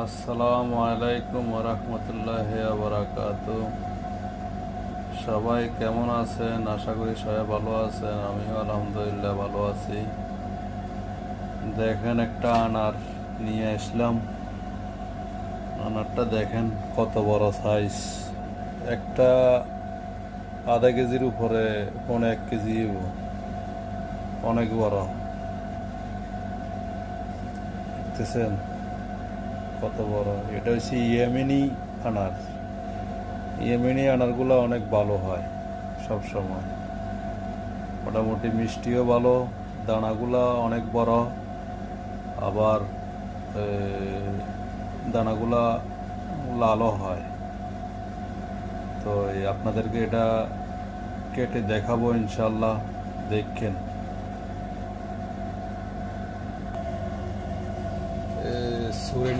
আসসালামু আলাইকুম ওরহমতুল্লাহি বারাকাতু। সবাই কেমন আছেন? আশা করি সবাই ভালো আছেন। আমিও আলহামদুলিল্লাহ ভালো আছি। দেখেন, একটা আনার নিয়ে আসলাম। আনারটা দেখেন কত বড় সাইজ। একটা আধা কেজির উপরে, 1.5 কেজি, অনেক বড়। দেখতেছেন কত বড়? এটা হচ্ছে ইয়েমেনি আনার। ইয়েমেনি আনারগুলো অনেক ভালো হয় সব সময়। মোটামুটি মিষ্টিও ভালো, দানাগুলা অনেক বড়, আবার এ, দানাগুলা লালও হয়। তো আপনাদেরকে এটা কেটে দেখাবো ইনশাল্লাহ, দেখেন। ছুরি